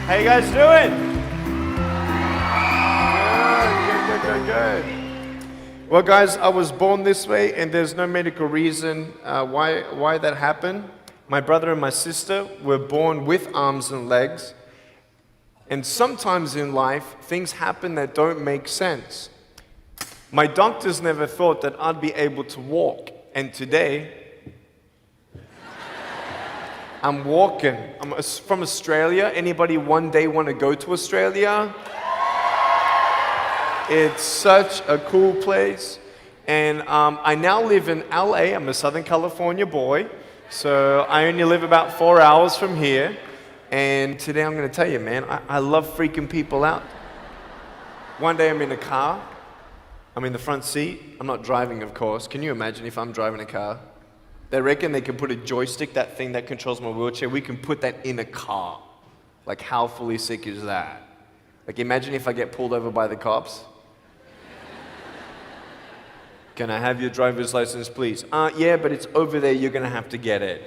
How you guys doing? Good. Well, guys, I was born this way, and there's no medical reason why that happened. My brother and my sister were born with arms and legs, and sometimes in life, things happen that don't make sense. My doctors never thought that I'd be able to walk, and today, I'm walking. I'm from Australia. Anybody one day want to go to Australia? It's such a cool place. And I now live in LA. I'm a Southern California boy. So I only live about 4 hours from here. And today I'm going to tell you, man, I love freaking people out. One day I'm in a car. I'm in the front seat. I'm not driving, of course. Can you imagine if I'm driving a car? They reckon they can put a joystick, that thing that controls my wheelchair, we can put that in a car. Like, how fully sick is that? Like, imagine if I get pulled over by the cops. Can I have your driver's license, please? Yeah, but it's over there, you're gonna have to get it.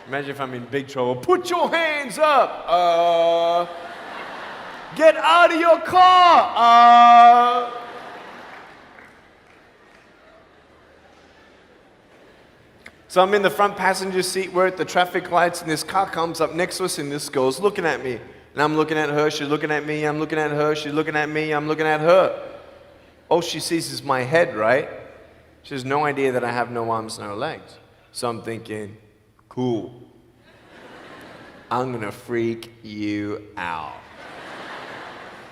Imagine if I'm in big trouble. Put your hands up! Get out of your car! So I'm in the front passenger seat, we're at the traffic lights, and this car comes up next to us, and this girl's looking at me. And I'm looking at her, she's looking at me, I'm looking at her, she's looking at me, I'm looking at her. All she sees is my head, right? She has no idea that I have no arms, no legs. So I'm thinking, cool. I'm gonna freak you out.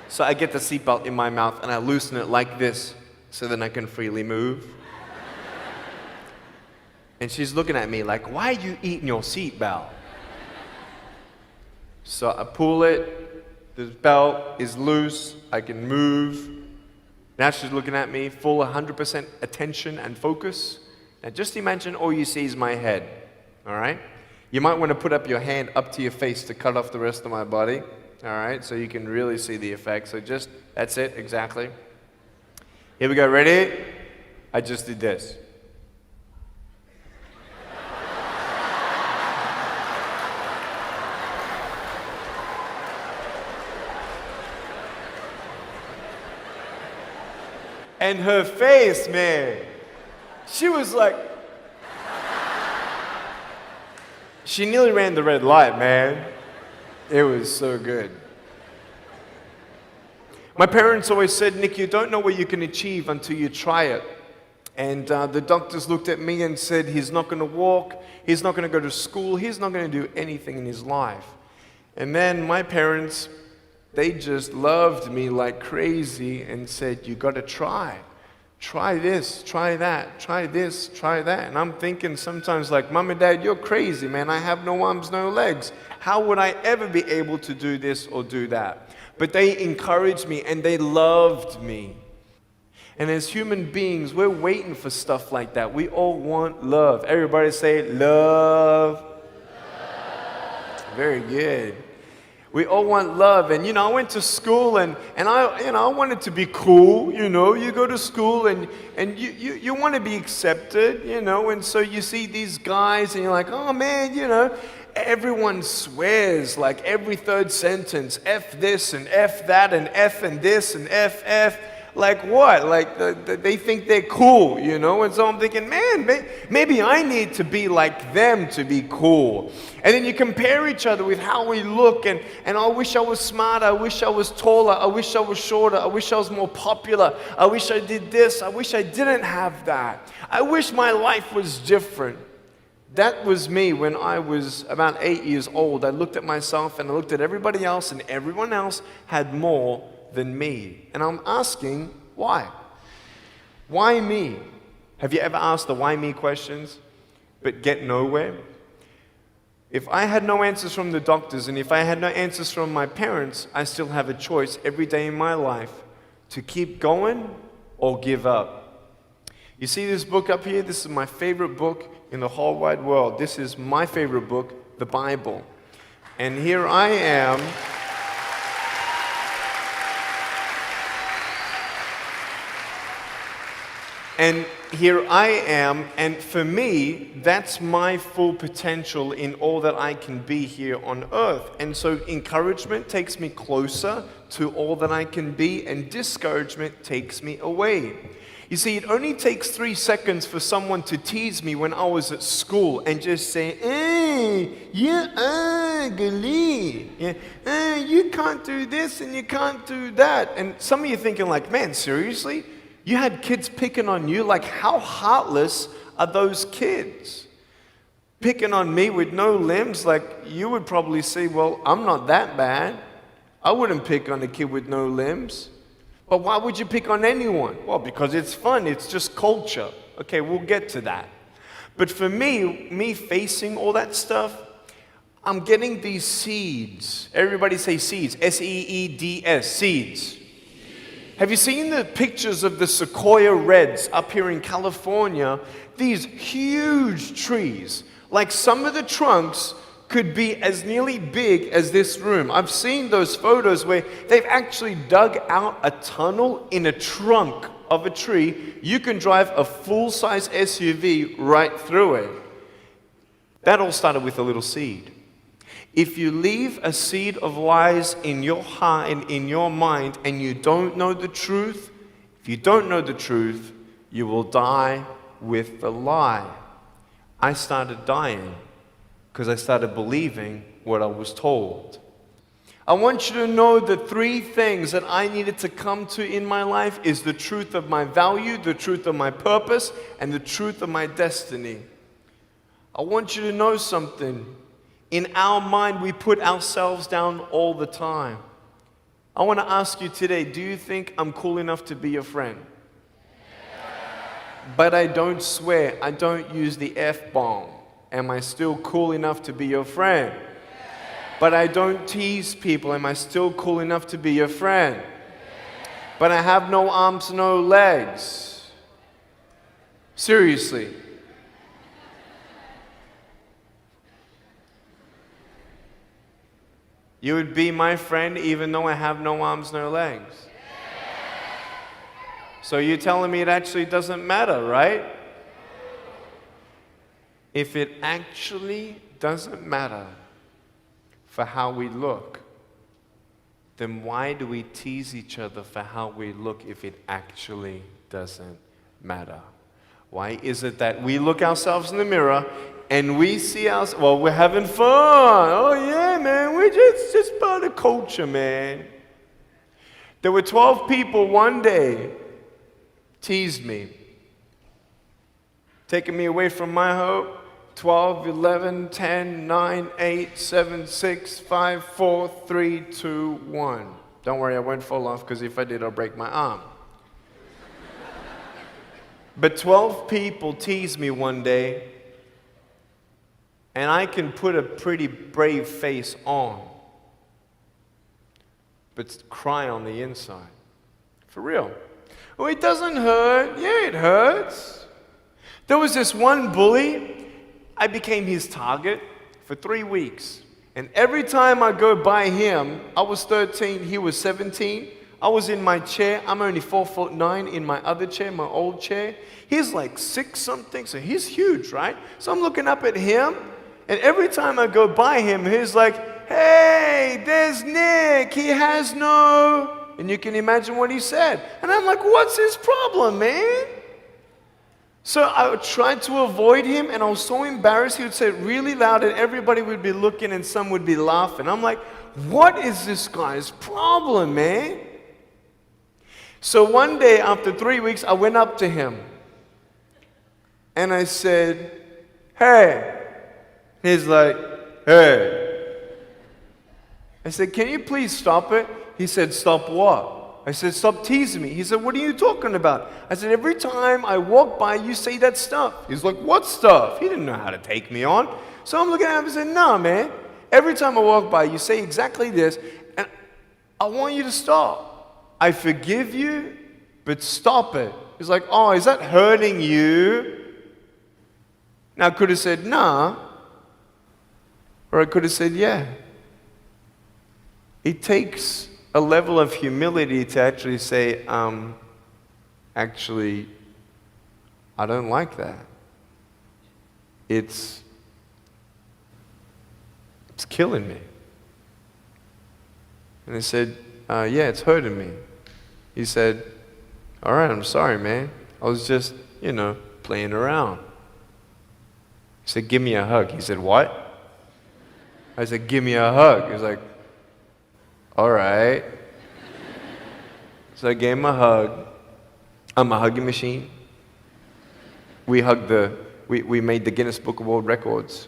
So I get the seatbelt in my mouth, and I loosen it like this, so then I can freely move. And she's looking at me like, why are you eating your seatbelt? So I pull it, the belt is loose, I can move. Now she's looking at me, full 100% attention and focus. Now just imagine all you see is my head, all right? You might want to put up your hand up to your face to cut off the rest of my body, all right? So you can really see the effect. So just, that's it, exactly. Here we go, ready? I just did this. And her face, man, she was like, she nearly ran the red light, man. It was so good. My parents always said, Nick, you don't know what you can achieve until you try it. And the doctors looked at me and said, he's not going to walk, he's not going to go to school, he's not going to do anything in his life. And then my parents, they just loved me like crazy and said, you got to try. Try this, try that, try this, try that. And I'm thinking sometimes like, Mom and Dad, you're crazy, man. I have no arms, no legs. How would I ever be able to do this or do that? But they encouraged me and they loved me. And as human beings, we're waiting for stuff like that. We all want love. Everybody say, love. Very good. We all want love. And, I went to school and I wanted to be cool, You go to school and you want to be accepted, And so you see these guys and you're like, oh, man, Everyone swears like every third sentence, F this and F that and F and this and F. Like what? Like they think they're cool, And so I'm thinking, man, maybe I need to be like them to be cool. And then you compare each other with how we look, and I wish I was smarter, I wish I was taller, I wish I was shorter, I wish I was more popular, I wish I did this, I wish I didn't have that. I wish my life was different. That was me when I was about 8 years old. I looked at myself and I looked at everybody else, and everyone else had more than me. And I'm asking, why? Why me? Have you ever asked the why me questions, but get nowhere? If I had no answers from the doctors, and if I had no answers from my parents, I still have a choice every day in my life to keep going or give up. You see this book up here? This is my favorite book in the whole wide world. This is my favorite book, the Bible. And here I am. And here I am, and for me, that's my full potential in all that I can be here on earth. And so encouragement takes me closer to all that I can be, and discouragement takes me away. You see, it only takes 3 seconds for someone to tease me when I was at school and just say, you're ugly. You can't do this and you can't do that. And some of you thinking like, man, seriously? You had kids picking on you? Like, how heartless are those kids? Picking on me with no limbs, like, you would probably say, well, I'm not that bad. I wouldn't pick on a kid with no limbs. But why would you pick on anyone? Well, because it's fun. It's just culture. Okay, we'll get to that. But for me facing all that stuff, I'm getting these seeds. Everybody say seeds. S-E-E-D-S, seeds. Have you seen the pictures of the sequoia reds up here in California? These huge trees. Like some of the trunks could be as nearly big as this room. I've seen those photos where they've actually dug out a tunnel in a trunk of a tree. You can drive a full-size SUV right through it. That all started with a little seed. If you leave a seed of lies in your heart and in your mind and you don't know the truth, if you don't know the truth, you will die with the lie. I started dying because I started believing what I was told. I want you to know the 3 things that I needed to come to in my life is the truth of my value, the truth of my purpose, and the truth of my destiny. I want you to know something. In our mind, we put ourselves down all the time. I want to ask you today, do you think I'm cool enough to be your friend? But I don't swear, I don't use the F-bomb. Am I still cool enough to be your friend? But I don't tease people. Am I still cool enough to be your friend? But I have no arms, no legs. Seriously. You would be my friend even though I have no arms, no legs. So you're telling me it actually doesn't matter, right? If it actually doesn't matter for how we look, then why do we tease each other for how we look if it actually doesn't matter? Why is it that we look ourselves in the mirror and we see ourselves, well, we're having fun. Oh yeah, man, we're just part of culture, man. There were 12 people one day teased me, taking me away from my hope. 12, 11, 10, 9, 8, 7, 6, 5, 4, 3, 2, 1. Don't worry, I won't fall off because if I did, I'll break my arm. But 12 people teased me one day, and I can put a pretty brave face on, but cry on the inside. For real. Oh, it doesn't hurt. Yeah, it hurts. There was this one bully. I became his target for 3 weeks. And every time I go by him, I was 13, he was 17. I was in my chair. I'm only 4'9" in my other chair, my old chair. He's like 6 something, so he's huge, right? So I'm looking up at him, and every time I go by him, he's like, hey, there's Nick. He has no... And you can imagine what he said. And I'm like, what's his problem, man? So I tried to avoid him, and I was so embarrassed. He would say it really loud, and everybody would be looking, and some would be laughing. I'm like, what is this guy's problem, man? So one day, after 3 weeks, I went up to him, and I said, hey. He's like, hey. I said, can you please stop it? He said, stop what? I said, stop teasing me. He said, what are you talking about? I said, every time I walk by, you say that stuff. He's like, what stuff? He didn't know how to take me on. So I'm looking at him and said, no, man. Every time I walk by, you say exactly this, and I want you to stop. I forgive you, but stop it. He's like, oh, is that hurting you? Now, I could have said, nah. Or I could have said, yeah. It takes a level of humility to actually say, actually, I don't like that. It's killing me. And I said, yeah, it's hurting me. He said, all right, I'm sorry, man. I was just, playing around. He said, give me a hug. He said, what? I said, give me a hug. He was like, all right. So I gave him a hug. I'm a hugging machine. We made the Guinness Book of World Records.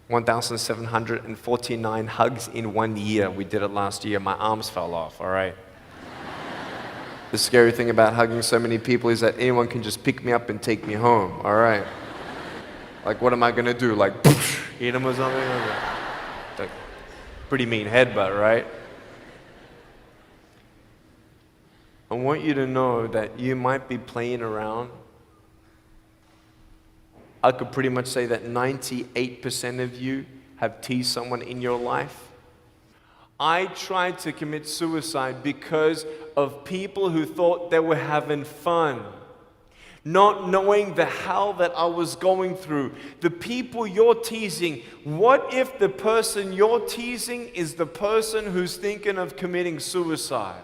1,749 hugs in 1 year. We did it last year. My arms fell off, all right? The scary thing about hugging so many people is that anyone can just pick me up and take me home, all right? Like, what am I gonna do? Like, eat them or something? Like, pretty mean headbutt, right? I want you to know that you might be playing around. I could pretty much say that 98% of you have teased someone in your life. I tried to commit suicide because of people who thought they were having fun, not knowing the hell that I was going through. The people you're teasing, what if the person you're teasing is the person who's thinking of committing suicide?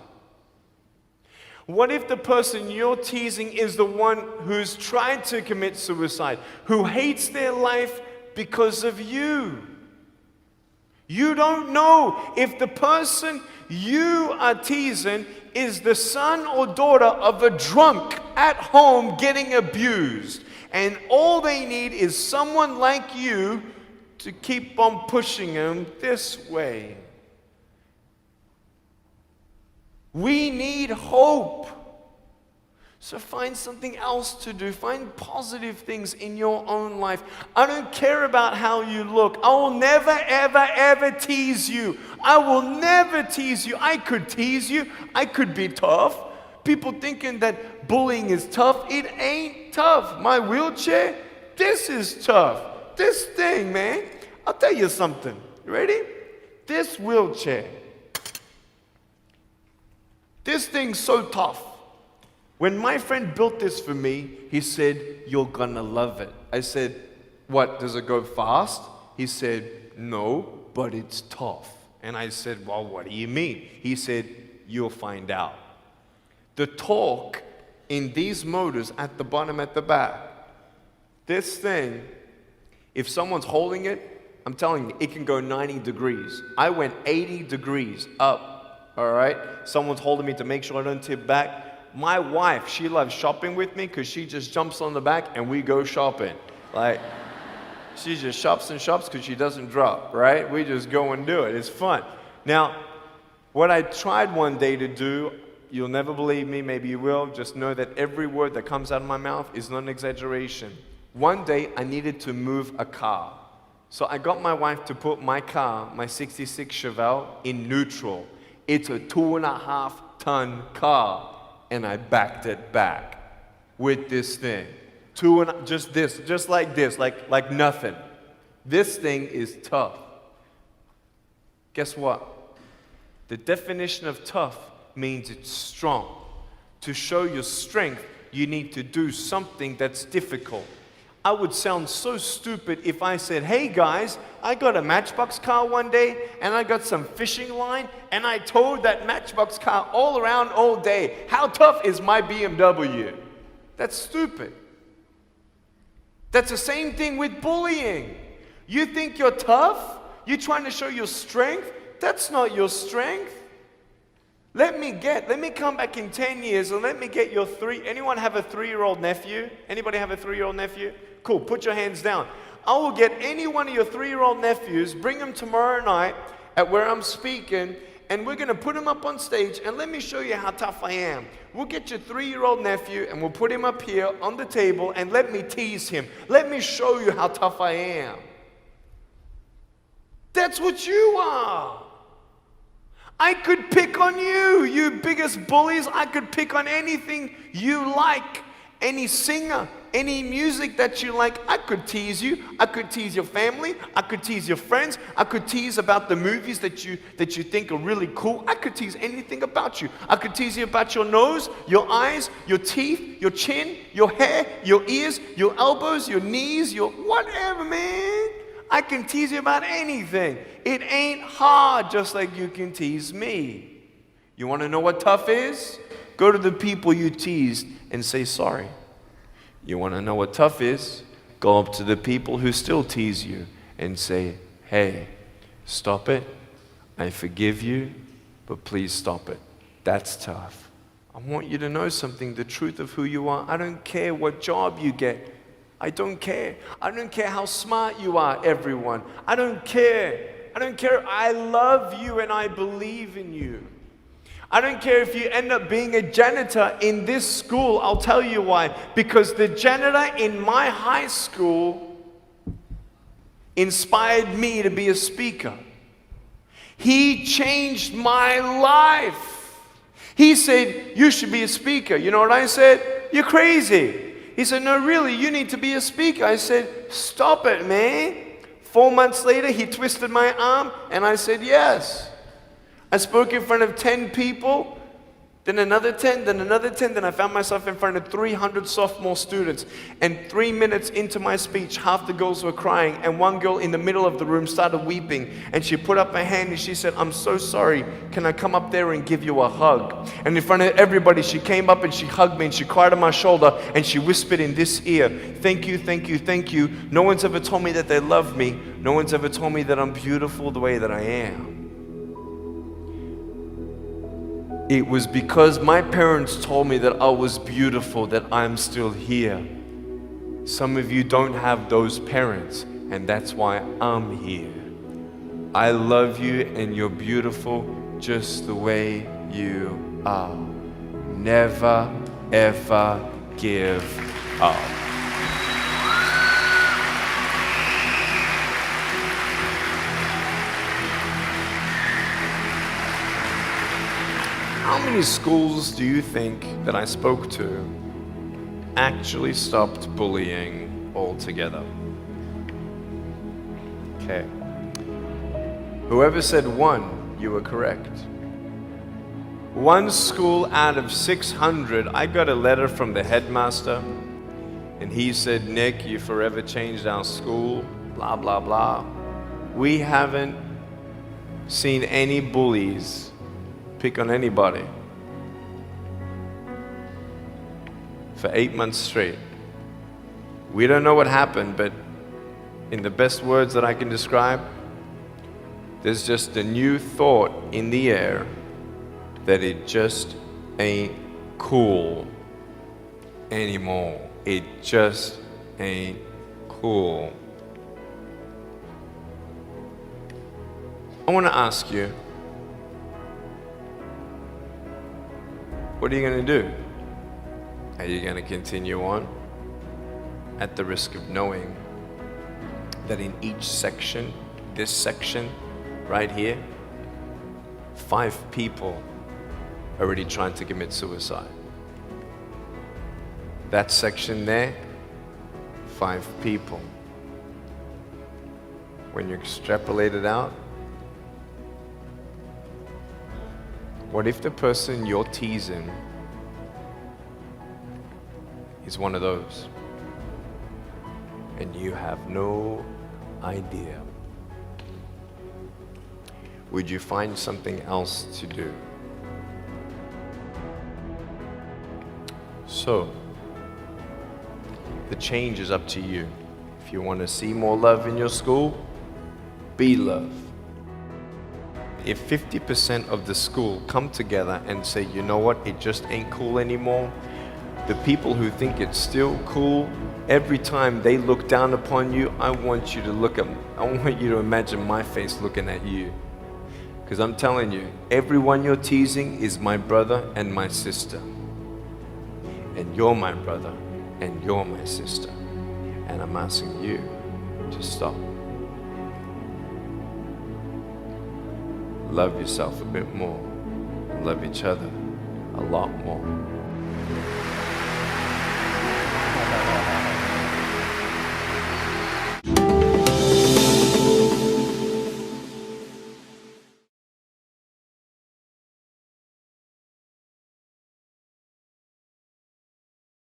What if the person you're teasing is the one who's tried to commit suicide, who hates their life because of you? You don't know if the person you are teasing is the son or daughter of a drunk at home getting abused. And all they need is someone like you to keep on pushing them this way. We need hope. So find something else to do. Find positive things in your own life. I don't care about how you look. I will never, ever, ever tease you. I will never tease you. I could tease you. I could be tough. People thinking that bullying is tough. It ain't tough. My wheelchair, this is tough. This thing, man. I'll tell you something. You ready? This wheelchair. This thing's so tough. When my friend built this for me, he said, you're gonna love it. I said, what, does it go fast? He said, no, but it's tough. And I said, well, what do you mean? He said, you'll find out. The torque in these motors at the bottom, at the back, this thing, if someone's holding it, I'm telling you, it can go 90 degrees. I went 80 degrees up, all right? Someone's holding me to make sure I don't tip back. My wife, she loves shopping with me because she just jumps on the back and we go shopping. Like, she just shops and shops because she doesn't drop, right? We just go and do it. It's fun. Now, what I tried one day to do, you'll never believe me, maybe you will, just know that every word that comes out of my mouth is not an exaggeration. One day, I needed to move a car. So I got my wife to put my car, my 66 Chevelle, in neutral. It's a 2.5-ton car. And I backed it back with this thing. Just like this, like nothing. This thing is tough. Guess what? The definition of tough means it's strong. To show your strength, you need to do something that's difficult. I would sound so stupid if I said, hey guys, I got a Matchbox car one day and I got some fishing line and I towed that Matchbox car all around all day. How tough is my BMW? That's stupid. That's the same thing with bullying. You think you're tough? You're trying to show your strength? That's not your strength. Let me come back in 10 years and let me get your anyone have a 3-year-old nephew? Anybody have a 3-year-old nephew? Cool, put your hands down. I will get any one of your 3-year-old nephews, bring them tomorrow night at where I'm speaking, and we're gonna put him up on stage and let me show you how tough I am. We'll get your 3-year-old nephew and we'll put him up here on the table and let me tease him. Let me show you how tough I am. That's what you are. I could pick on you, you biggest bullies. I could pick on anything you like. any singer, any music that you like. I could tease you. I could tease your family. I could tease your friends. I could tease about the movies that you think are really cool. I could tease anything about you. I could tease you about your nose, your eyes, your teeth, your chin, your hair, your ears, your elbows, your knees, your whatever, man. I can tease you about anything. It ain't hard, just like you can tease me. You want to know what tough is? Go to the people you teased and say sorry. You want to know what tough is? Go up to the people who still tease you and say, hey, stop it. I forgive you, but please stop it. That's tough. I want you to know something, the truth of who you are. I don't care what job you get. I don't care. I don't care how smart you are, everyone. I don't care. I don't care. I love you and I believe in you. I don't care if you end up being a janitor in this school. I'll tell you why. Because the janitor in my high school inspired me to be a speaker. He changed my life. He said, you should be a speaker. You know what I said? You're crazy. He said, no, really, you need to be a speaker. I said, stop it, man. 4 months later, he twisted my arm, and I said, yes. I spoke in front of 10 people, then another 10, then another 10, then I found myself in front of 300 sophomore students. And 3 minutes into my speech, half the girls were crying, and one girl in the middle of the room started weeping, and she put up her hand and she said, I'm so sorry, can I come up there and give you a hug? And in front of everybody, she came up and she hugged me and she cried on my shoulder and she whispered in this ear, thank you, thank you, thank you. No one's ever told me that they love me. No one's ever told me that I'm beautiful the way that I am. It was because my parents told me that I was beautiful that I'm still here. Some of you don't have those parents, and that's why I'm here. I love you, and you're beautiful just the way you are. Never, ever give up. How many schools do you think that I spoke to actually stopped bullying altogether? Okay. Whoever said 1, you were correct. 1 school out of 600, I got a letter from the headmaster, and he said, Nick, you forever changed our school, blah, blah, blah. We haven't seen any bullies pick on anybody for 8 months straight. We don't know what happened, but in the best words that I can describe, there's just a new thought in the air that it just ain't cool anymore. It just ain't cool. I want to ask you, what are you going to do? Are you going to continue on at the risk of knowing that in each section, this section right here, 5 people already trying to commit suicide? That section there, 5 people. When you extrapolate it out, what if the person you're teasing is one of those, and you have no idea? Would you find something else to do? So, the change is up to you. If you want to see more love in your school, be love. If 50% of the school come together and say, you know what, it just ain't cool anymore, the people who think it's still cool, every time they look down upon you, I want you to imagine my face looking at you. Because I'm telling you, everyone you're teasing is my brother and my sister. And you're my brother and you're my sister. And I'm asking you to stop. Love yourself a bit more. Love each other a lot more.